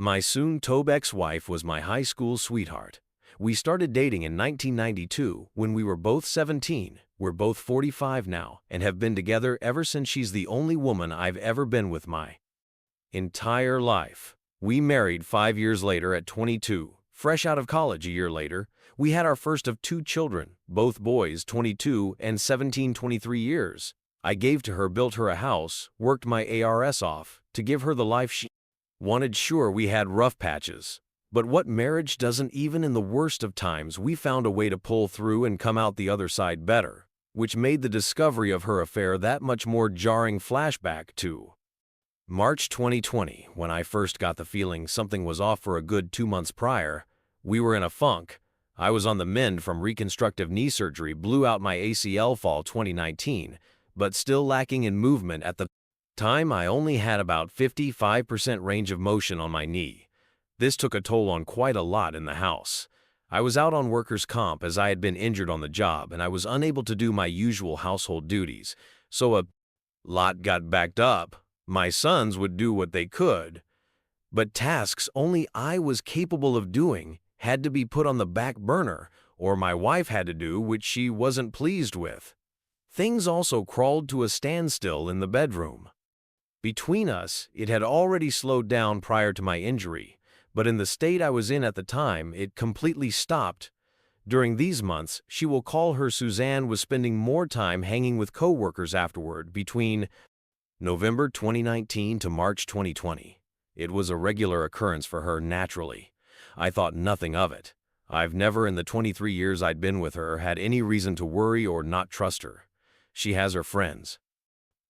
My soon-to ex-wife was my high school sweetheart. We started dating in 1992 when we were both 17. We're both 45 now and have been together ever since. She's the only woman I've ever been with my entire life. We married 5 years later at 22. Fresh out of college a year later, we had our first of 2 children, both boys, 22 and 17, 23 years. I gave to her, built her a house, worked my ARS off to give her the life she wanted. Sure, we had rough patches, but what marriage doesn't? Even in the worst of times, we found a way to pull through and come out the other side better, which made the discovery of her affair that much more jarring. Flashback to March 2020, when I first got the feeling something was off. For a good 2 months prior, we were in a funk. I was on the mend from reconstructive knee surgery, blew out my ACL fall 2019, but still lacking in movement. At the time, I only had about 55% range of motion on my knee. This took a toll on quite a lot in the house. I was out on workers' comp as I had been injured on the job, and I was unable to do my usual household duties, so a lot got backed up. My sons would do what they could, but tasks only I was capable of doing had to be put on the back burner, or my wife had to do, which she wasn't pleased with. Things also crawled to a standstill in the bedroom. Between us, it had already slowed down prior to my injury, but in the state I was in at the time, it completely stopped. During these months, she will call her Suzanne was spending more time hanging with coworkers afterward. Between November 2019 to March 2020, it was a regular occurrence for her. Naturally, I thought nothing of it. I've never in the 23 years I'd been with her had any reason to worry or not trust her. She has her friends.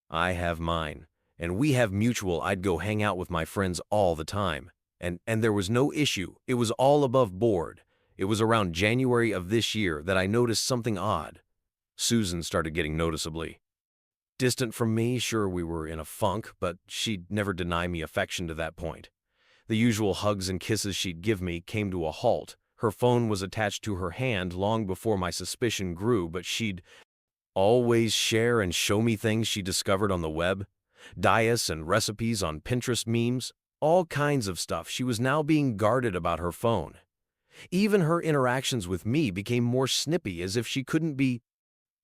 I have mine, and we have mutual. I'd go hang out with my friends all the time, and there was no issue. It was all above board. It was around January of this year that I noticed something odd. Susan started getting noticeably distant from me. Sure, we were in a funk, but she'd never deny me affection to that point. The usual hugs and kisses she'd give me came to a halt. Her phone was attached to her hand long before my suspicion grew, but she'd always share and show me things she discovered on the web, diets and recipes on Pinterest, memes, all kinds of stuff. She was now being guarded about her phone. Even her interactions with me became more snippy, as if she couldn't be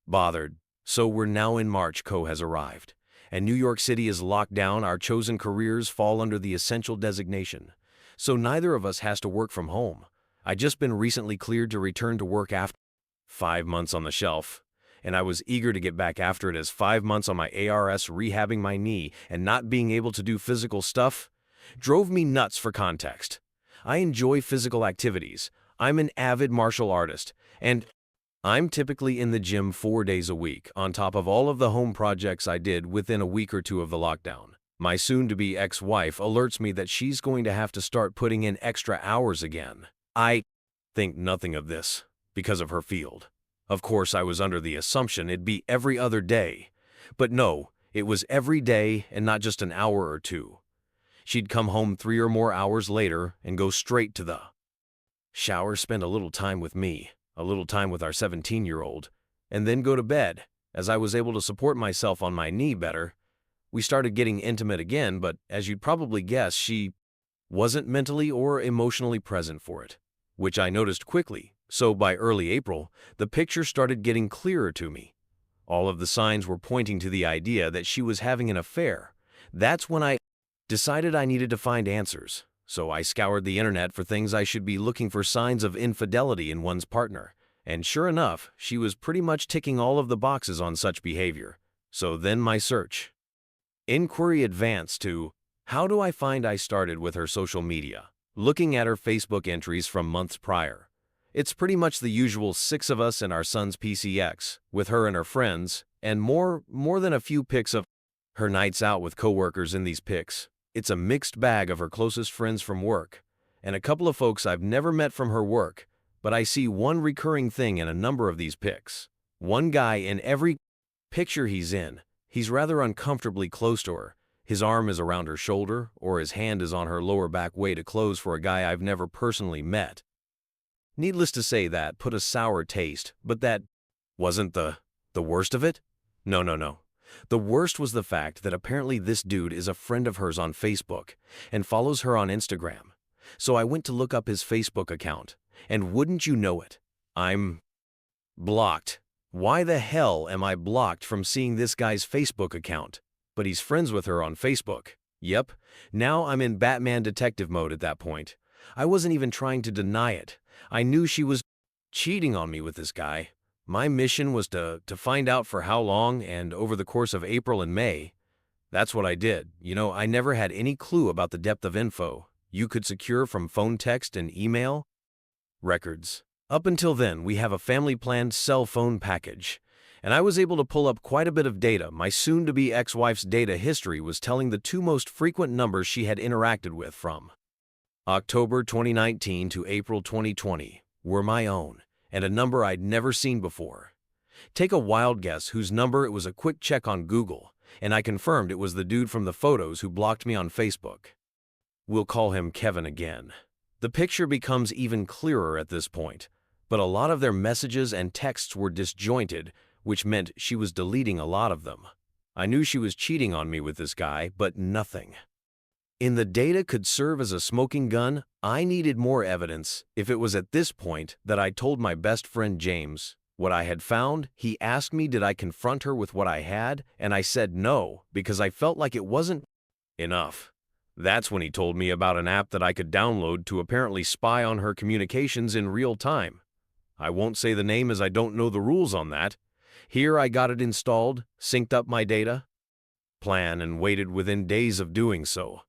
bothered. So we're now in March. Co has arrived, and New York City is locked down. Our chosen careers fall under the essential designation, so neither of us has to work from home. I just been recently cleared to return to work after 5 months on the shelf, and I was eager to get back after it, as 5 months on my ARS rehabbing my knee and not being able to do physical stuff drove me nuts. For context, I enjoy physical activities. I'm an avid martial artist, and I'm typically in the gym 4 days a week, on top of all of the home projects I did within a week or two of the lockdown. My soon-to-be ex-wife alerts me that she's going to have to start putting in extra hours again. I think nothing of this because of her field. Of course, I was under the assumption it'd be every other day, but no, it was every day and not just an hour or two. She'd come home 3 or more hours later and go straight to the shower, spend a little time with me, a little time with our 17-year-old, and then go to bed. As I was able to support myself on my knee better, we started getting intimate again, but as you'd probably guess, she wasn't mentally or emotionally present for it, which I noticed quickly. So by early April, the picture started getting clearer to me. All of the signs were pointing to the idea that she was having an affair. That's when I decided I needed to find answers. So I scoured the internet for things I should be looking for, signs of infidelity in one's partner. And sure enough, she was pretty much ticking all of the boxes on such behavior. So then my search inquiry advanced to, how do I find? I started with her social media, looking at her Facebook entries from months prior. It's pretty much the usual 6 of us and our son's PCX, with her and her friends, and more than a few pics of her nights out with coworkers. In these pics, it's a mixed bag of her closest friends from work, and a couple of folks I've never met from her work, but I see one recurring thing in a number of these pics. One guy in every picture he's in, he's rather uncomfortably close to her. His arm is around her shoulder, or his hand is on her lower back, way too close for a guy I've never personally met. Needless to say, that put a sour taste, but that wasn't the worst of it. No. The worst was the fact that apparently this dude is a friend of hers on Facebook and follows her on Instagram. So I went to look up his Facebook account, and wouldn't you know it, I'm blocked. Why the hell am I blocked from seeing this guy's Facebook account? But he's friends with her on Facebook. Yep, now I'm in Batman detective mode at that point. I wasn't even trying to deny it. I knew she was cheating on me with this guy. My mission was to find out for how long and over the course of April and May. That's what I did. I never had any clue about the depth of info you could secure from phone text and email records. Up until then, we have a family-planned cell phone package, and I was able to pull up quite a bit of data. My soon-to-be ex-wife's data history was telling the two most frequent numbers she had interacted with from October 2019 to April 2020 were my own, and a number I'd never seen before. Take a wild guess whose number. It was a quick check on Google, and I confirmed it was the dude from the photos who blocked me on Facebook. We'll call him Kevin again. The picture becomes even clearer at this point, but a lot of their messages and texts were disjointed, which meant she was deleting a lot of them. I knew she was cheating on me with this guy, but nothing in the data could serve as a smoking gun. I needed more evidence. If it was at this point that I told my best friend James what I had found, he asked me did I confront her with what I had, and I said no, because I felt like it wasn't enough. That's when he told me about an app that I could download to apparently spy on her communications in real time. I won't say the name as I don't know the rules on that. Here I got it installed, synced up my data plan, and waited within days of doing so.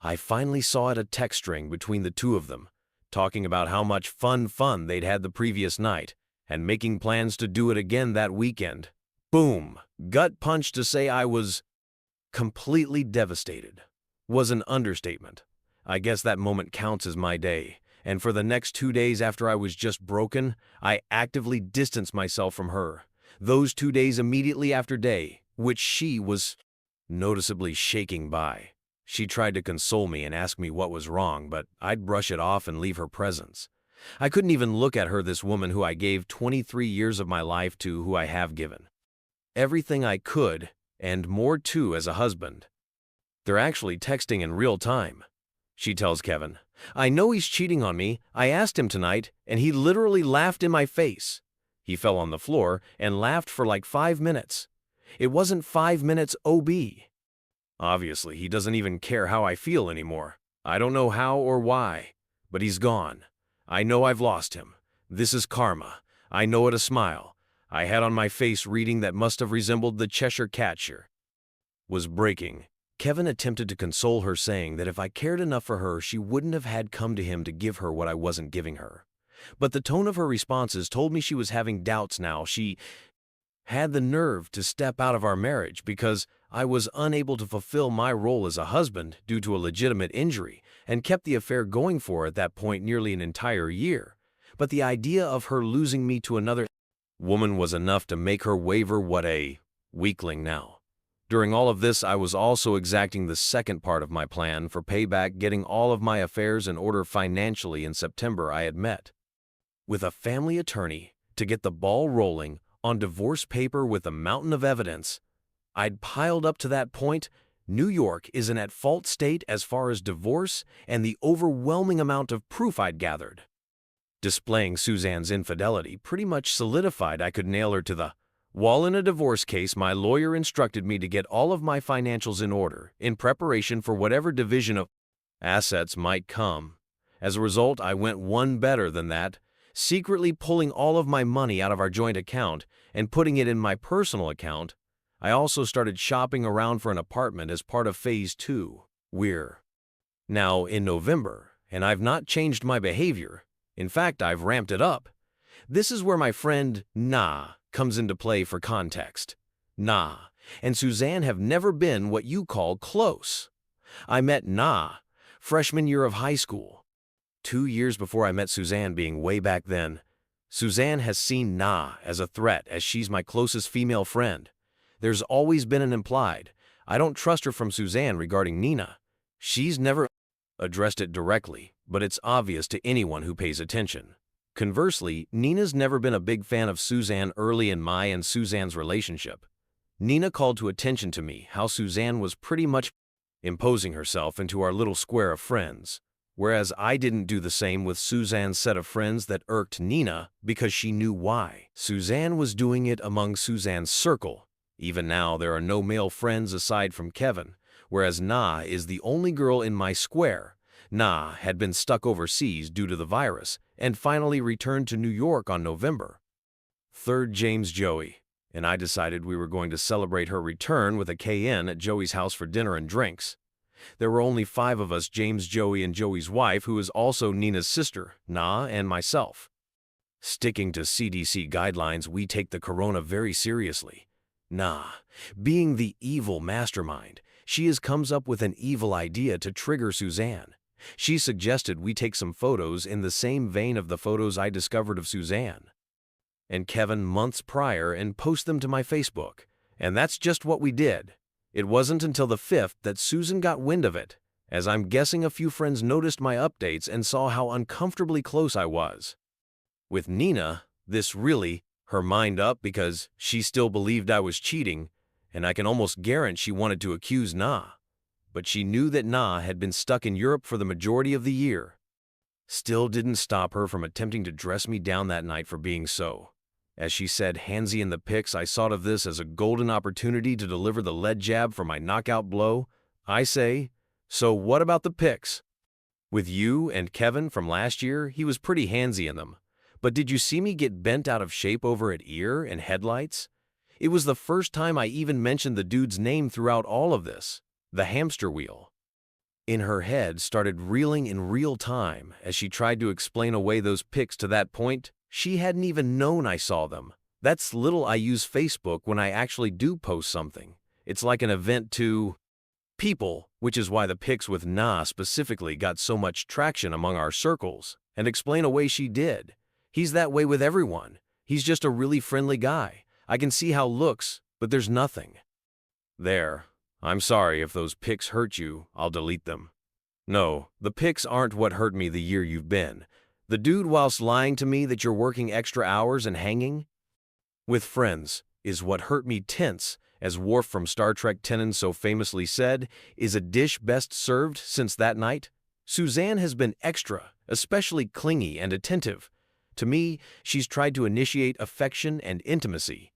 I finally saw it, a text string between the two of them, talking about how much fun they'd had the previous night, and making plans to do it again that weekend. Boom! Gut punch. To say I was completely devastated was an understatement. I guess that moment counts as my day, and for the next 2 days after I was just broken, I actively distanced myself from her. Those 2 days immediately after day, which she was noticeably shaking by. She tried to console me and ask me what was wrong, but I'd brush it off and leave her presence. I couldn't even look at her, this woman who I gave 23 years of my life to, who I have given everything I could, and more too, as a husband. They're actually texting in real time. She tells Kevin, I know he's cheating on me. I asked him tonight, and he literally laughed in my face. He fell on the floor and laughed for like 5 minutes. It wasn't 5 minutes, OB. Obviously, he doesn't even care how I feel anymore. I don't know how or why, but he's gone. I know I've lost him. This is karma. I know it. A smile I had on my face, reading that must have resembled the Cheshire Catcher, was breaking. Kevin attempted to console her, saying that if I cared enough for her, she wouldn't have had come to him to give her what I wasn't giving her. But the tone of her responses told me she was having doubts now. She had the nerve to step out of our marriage because I was unable to fulfill my role as a husband due to a legitimate injury, and kept the affair going for at that point nearly an entire year. But the idea of her losing me to another woman was enough to make her waver. What a weakling now. During all of this, I was also exacting the second part of my plan for payback, getting all of my affairs in order financially. In September, I had met with a family attorney to get the ball rolling on divorce paper with a mountain of evidence I'd piled up to that point. New York is an at-fault state as far as divorce, and the overwhelming amount of proof I'd gathered displaying Suzanne's infidelity pretty much solidified I could nail her to the wall in a divorce case. My lawyer instructed me to get all of my financials in order in preparation for whatever division of assets might come. As a result, I went one better than that, secretly pulling all of my money out of our joint account and putting it in my personal account. I also started shopping around for an apartment as part of Phase 2. We're now in November, and I've not changed my behavior. In fact, I've ramped it up. This is where my friend Na comes into play for context. Na and Suzanne have never been what you call close. I met Na freshman year of high school. 2 years before I met Suzanne, being way back then. Suzanne has seen Na as a threat, as she's my closest female friend. There's always been an implied, I don't trust her from Suzanne regarding Nina. She's never addressed it directly, but it's obvious to anyone who pays attention. Conversely, Nina's never been a big fan of Suzanne early in my and Suzanne's relationship. Nina called to attention to me how Suzanne was pretty much imposing herself into our little square of friends. whereas I didn't do the same with Suzanne's set of friends that irked Nina because she knew why. Suzanne was doing it among Suzanne's circle. Even now, there are no male friends aside from Kevin, whereas Na is the only girl in my square. Na had been stuck overseas due to the virus and finally returned to New York on November 3rd. James Joey and I decided we were going to celebrate her return with a KN at Joey's house for dinner and drinks. There were only 5 of us, James, Joey, and Joey's wife, who is also Nina's sister, Na, and myself. Sticking to CDC guidelines, we take the corona very seriously. Na, being the evil mastermind, comes up with an evil idea to trigger Suzanne. She suggested we take some photos in the same vein of the photos I discovered of Suzanne and Kevin months prior and post them to my Facebook. And that's just what we did. It wasn't until the 5th that Susan got wind of it, as I'm guessing a few friends noticed my updates and saw how uncomfortably close I was. With Nina, this really her mind up because she still believed I was cheating, and I can almost guarantee she wanted to accuse Na. But she knew that Na had been stuck in Europe for the majority of the year. Still didn't stop her from attempting to dress me down that night for being so. As she said handsy in the pics, I thought of this as a golden opportunity to deliver the lead jab for my knockout blow. I say, so what about the pics? With you and Kevin from last year, he was pretty handsy in them. But did you see me get bent out of shape over at ear and headlights? It was the first time I even mentioned the dude's name throughout all of this, the hamster wheel. In her head started reeling in real time as she tried to explain away those pics. To that point, she hadn't even known I saw them. That's little I use Facebook when I actually do post something. It's like an event to people, which is why the pics with Na specifically got so much traction among our circles. And explain away she did. He's that way with everyone. He's just a really friendly guy. I can see how looks, but there's nothing. There. I'm sorry if those pics hurt you, I'll delete them. No, the pics aren't what hurt me the year you've been. The dude whilst lying to me that you're working extra hours and hanging with friends is what hurt me tense, as Worf from Star Trek Tenon so famously said, is a dish best served since that night. Suzanne has been extra, especially clingy and attentive. To me, she's tried to initiate affection and intimacy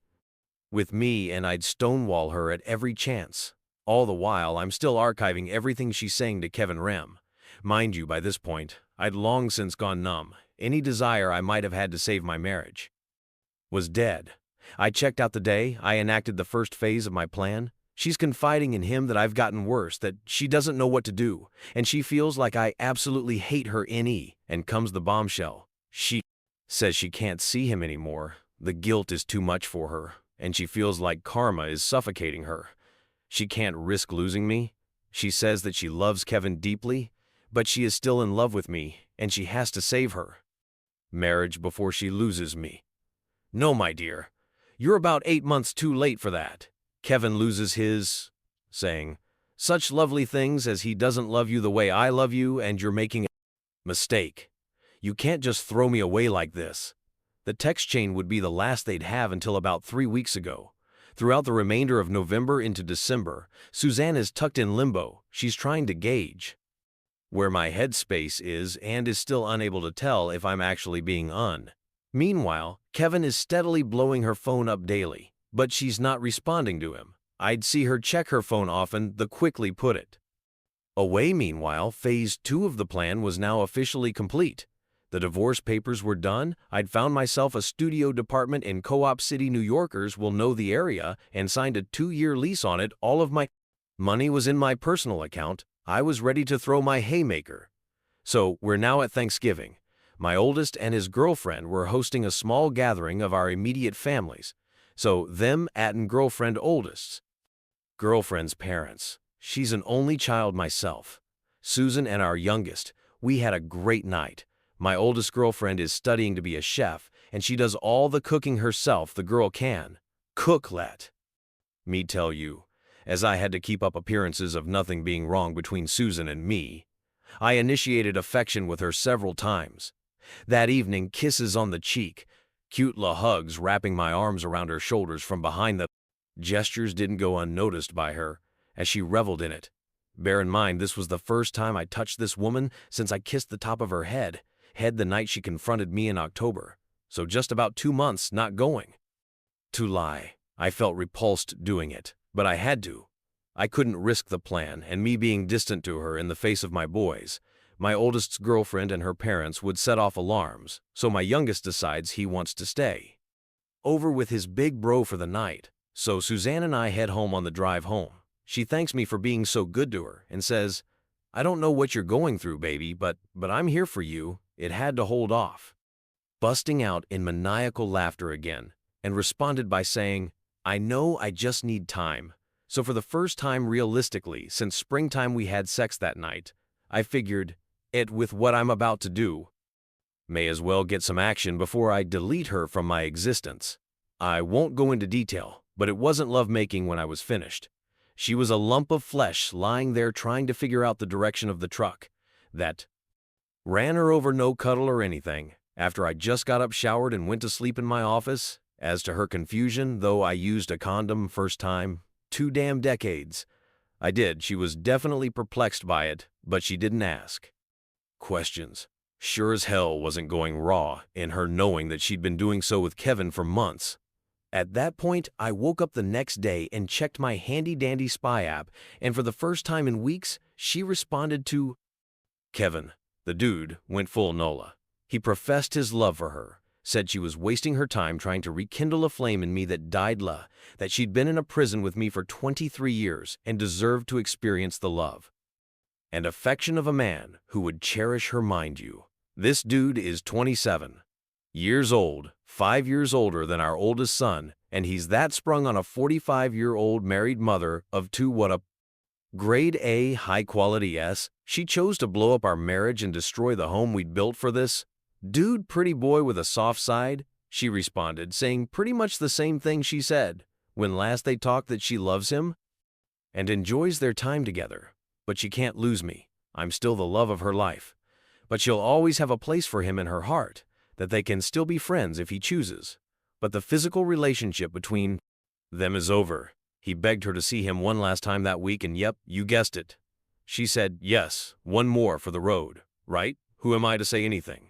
with me, and I'd stonewall her at every chance. All the while, I'm still archiving everything she's saying to Kevin Rem. Mind you, by this point, I'd long since gone numb. Any desire I might have had to save my marriage was dead. I checked out the day I enacted the first phase of my plan. She's confiding in him that I've gotten worse, that she doesn't know what to do, and she feels like I absolutely hate her NE, and comes the bombshell. She says she can't see him anymore. The guilt is too much for her, and she feels like karma is suffocating her. She can't risk losing me. She says that she loves Kevin deeply, but she is still in love with me, and she has to save her marriage before she loses me. No, my dear, you're about 8 months too late for that. Kevin loses his, saying such lovely things as he doesn't love you the way I love you, and you're making a mistake. You can't just throw me away like this. The text chain would be the last they'd have until about 3 weeks ago. Throughout the remainder of November into December, Suzanne is tucked in limbo. She's trying to gauge where my headspace is and is still unable to tell if I'm actually being on. Meanwhile, Kevin is steadily blowing her phone up daily, but she's not responding to him. I'd see her check her phone often, the quickly put it away. Meanwhile, phase 2 of the plan was now officially complete. The divorce papers were done. I'd found myself a studio department in Co-op City. New Yorkers will know the area, and signed a 2-year lease on it. All of my money was in my personal account. I was ready to throw my haymaker. So we're now at Thanksgiving. My oldest and his girlfriend were hosting a small gathering of our immediate families. So them and girlfriend oldest's girlfriend's parents. She's an only child myself. Susan and our youngest. We had a great night. My oldest girlfriend is studying to be a chef, and she does all the cooking herself the girl can cook. Let me tell you, as I had to keep up appearances of nothing being wrong between Susan and me, I initiated affection with her several times. That evening, kisses on the cheek, cute la hugs, wrapping my arms around her shoulders from behind. The gestures didn't go unnoticed by her, as she reveled in it. Bear in mind, this was the first time I touched this woman since I kissed the top of her head the night she confronted me in October. So just about 2 months not going. To lie, I felt repulsed doing it, but I had to. I couldn't risk the plan, and me being distant to her in the face of my boys. My oldest's girlfriend and her parents would set off alarms, so my youngest decides he wants to stay over with his big bro for the night. So Suzanne and I head home on the drive home. She thanks me for being so good to her and says, "I don't know what you're going through, baby, but I'm here for you." It had to hold off, busting out in maniacal laughter again, and responded by saying, "I know, I just need time." So for the first time realistically since springtime we had sex that night. I figured, with what I'm about to do, may as well get some action before I delete her from my existence. I won't go into detail, but it wasn't lovemaking when I was finished. She was a lump of flesh lying there trying to figure out the direction of the truck that ran her over. No cuddle or anything. After I just got up, showered, and went to sleep in my office. As to her confusion, though I used a condom first time, 2 damn decades. I did. She was definitely perplexed by it, but she didn't ask questions. Sure as hell wasn't going raw in her knowing that she'd been doing so with Kevin for months. At that point, I woke up the next day and checked my handy-dandy spy app, and for the first time in weeks, she responded to Kevin. The dude went full Nola. He professed his love for her, said she was wasting her time trying to rekindle a flame in me that died, that she'd been in a prison with me for 23 years and deserved to experience the love and affection of a man who would cherish her, mind you. This dude is 27 years old, 5 years older than our oldest son, and he's that sprung on a 45-year-old married mother of 2. What a grade A, high-quality S. She chose to blow up our marriage and destroy the home we'd built for this dude. Pretty boy with a soft side, she responded, saying pretty much the same thing she said when last they talked, that she loves him and enjoys their time together. But she can't lose me. I'm still the love of her life. But she'll always have a place for him in her heart, that they can still be friends if he chooses. But the physical relationship between them is over. He begged her to see him one last time that week, and yep, you guessed it. She said, yes, one more for the road, right? Who am I to say anything?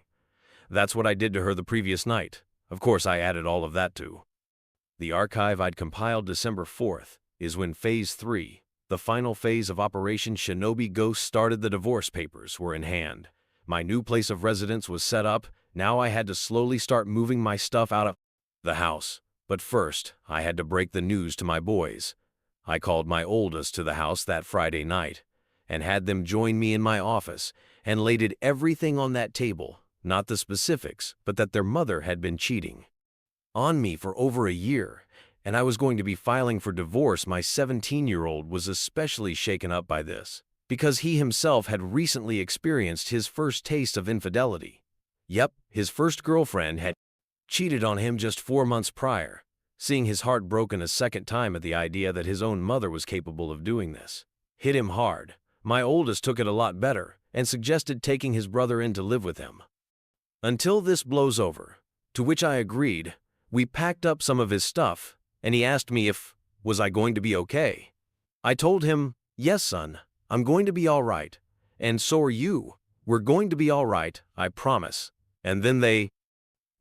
That's what I did to her the previous night. Of course, I added all of that too. The archive I'd compiled December 4th is when Phase 3, the final phase of Operation Shinobi Ghost, started. The divorce papers were in hand. My new place of residence was set up. Now I had to slowly start moving my stuff out of the house. But first, I had to break the news to my boys. I called my oldest to the house that Friday night and had them join me in my office and laid it everything on that table, not the specifics, but that their mother had been cheating on me for over a year, and I was going to be filing for divorce. My 17-year-old was especially shaken up by this because he himself had recently experienced his first taste of infidelity. Yep, his first girlfriend had cheated on him just 4 months prior. Seeing his heart broken a second time at the idea that his own mother was capable of doing this hit him hard. My oldest took it a lot better and suggested taking his brother in to live with him until this blows over, to which I agreed. We packed up some of his stuff, and he asked me if was I going to be okay. I told him, yes, son, I'm going to be all right, and so are you. We're going to be all right, I promise. And then they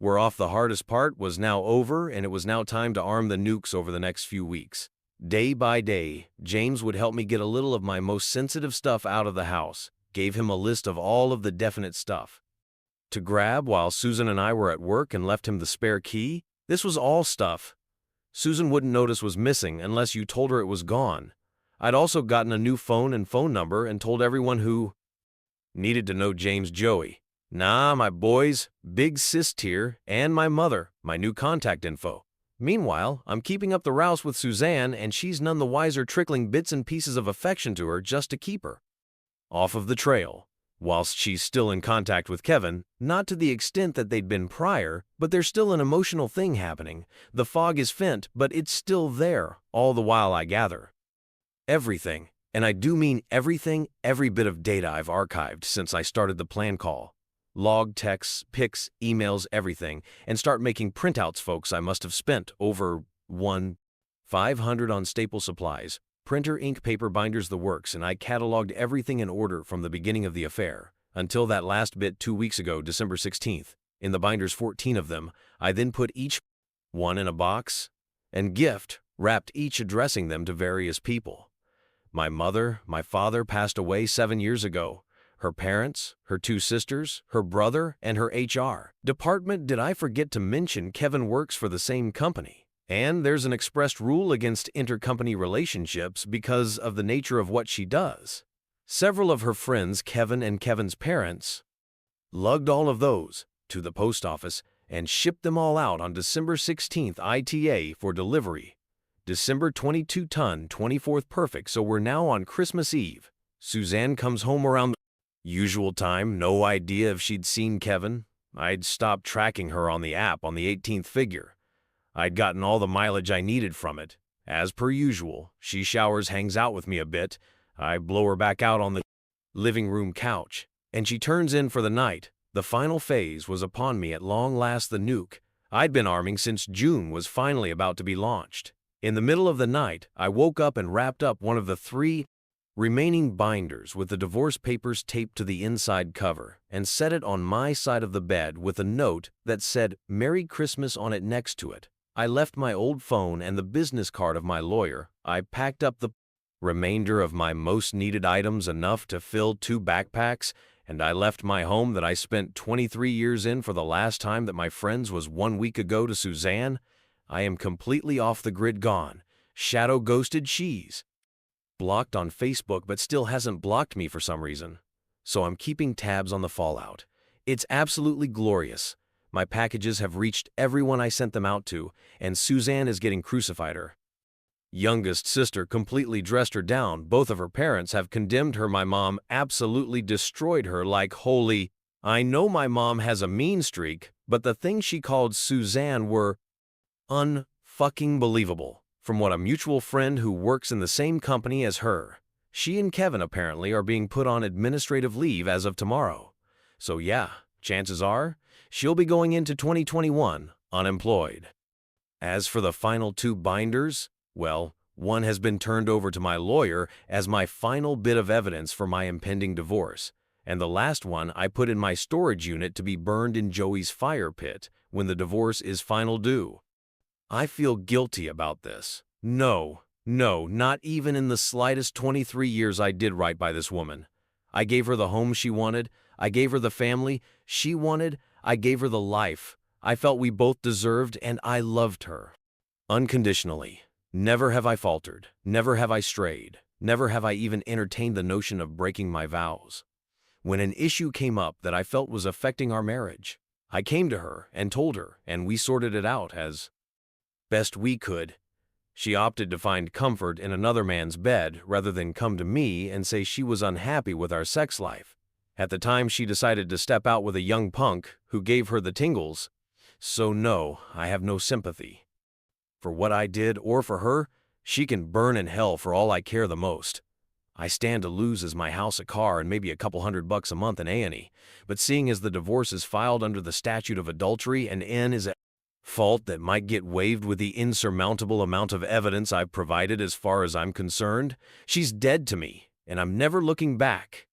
were off. The hardest part was now over, and it was now time to arm the nukes over the next few weeks. Day by day, James would help me get a little of my most sensitive stuff out of the house, gave him a list of all of the definite stuff to grab while Susan and I were at work, and left him the spare key. This was all stuff Susan wouldn't notice was missing unless you told her it was gone. I'd also gotten a new phone and phone number and told everyone who needed to know James Joey. Nah, my boys, big sis tier, and my mother, my new contact info. Meanwhile, I'm keeping up the rouse with Suzanne, and she's none the wiser, trickling bits and pieces of affection to her just to keep her off of the trail. Whilst she's still in contact with Kevin, not to the extent that they'd been prior, but there's still an emotional thing happening. The fog is fent, but it's still there. All the while I gather everything, and I do mean everything, every bit of data I've archived since I started the plan call. Log texts, pics, emails, everything, and start making printouts. Folks, I must have spent over $500 on staple supplies, Printer, ink, paper, binders, the works, and I cataloged everything in order from the beginning of the affair until that last bit 2 weeks ago, December 16th. In the binders, 14 of them. I then put each one in a box and gift wrapped, each addressing them to various people. My mother, my father passed away 7 years ago. Her parents, her 2 sisters, her brother, and her HR department. Did I forget to mention Kevin works for the same company? And there's an expressed rule against intercompany relationships because of the nature of what she does. Several of her friends, Kevin and Kevin's parents, lugged all of those to the post office and shipped them all out on December 16th ITA for delivery. December 22 ton, 24th perfect, so we're now on Christmas Eve. Suzanne comes home around the usual time, no idea if she'd seen Kevin. I'd stopped tracking her on the app on the 18th figure. I'd gotten all the mileage I needed from it. As per usual, she showers, hangs out with me a bit. I blow her back out on the living room couch, and she turns in for the night. The final phase was upon me at long last. The nuke I'd been arming since June was finally about to be launched. In the middle of the night, I woke up and wrapped up one of the 3 remaining binders with the divorce papers taped to the inside cover and set it on my side of the bed with a note that said "Merry Christmas" on it next to it. I left my old phone and the business card of my lawyer. I packed up the remainder of my most needed items, enough to fill 2 backpacks, and I left my home that I spent 23 years in for the last time that my friends was 1 week ago to Suzanne. I am completely off the grid, gone. Shadow ghosted. She's blocked on Facebook but still hasn't blocked me for some reason. So I'm keeping tabs on the fallout. It's absolutely glorious. My packages have reached everyone I sent them out to, and Suzanne is getting crucified. Her youngest sister completely dressed her down. Both of her parents have condemned her. My mom absolutely destroyed her like holy. I know my mom has a mean streak, but the things she called Suzanne were unfucking believable. From what a mutual friend who works in the same company as her, she and Kevin apparently are being put on administrative leave as of tomorrow. So yeah, chances are she'll be going into 2021 unemployed. As for the final 2 binders, well, one has been turned over to my lawyer as my final bit of evidence for my impending divorce, and the last one I put in my storage unit to be burned in Joey's fire pit when the divorce is final due. I feel guilty about this. No, not even in the slightest. 23 years I did right by this woman. I gave her the home she wanted. I gave her the family she wanted. I gave her the life I felt we both deserved, and I loved her unconditionally. Never have I faltered. Never have I strayed. Never have I even entertained the notion of breaking my vows. When an issue came up that I felt was affecting our marriage, I came to her and told her, and we sorted it out as best we could. She opted to find comfort in another man's bed rather than come to me and say she was unhappy with our sex life. At the time, she decided to step out with a young punk who gave her the tingles. So no, I have no sympathy for what I did or for her. She can burn in hell for all I care the most. I stand to lose as my house, a car, and maybe a couple $100 a month in A&E. But seeing as the divorce is filed under the statute of adultery and N is a fault that might get waived with the insurmountable amount of evidence I've provided, as far as I'm concerned, she's dead to me, and I'm never looking back.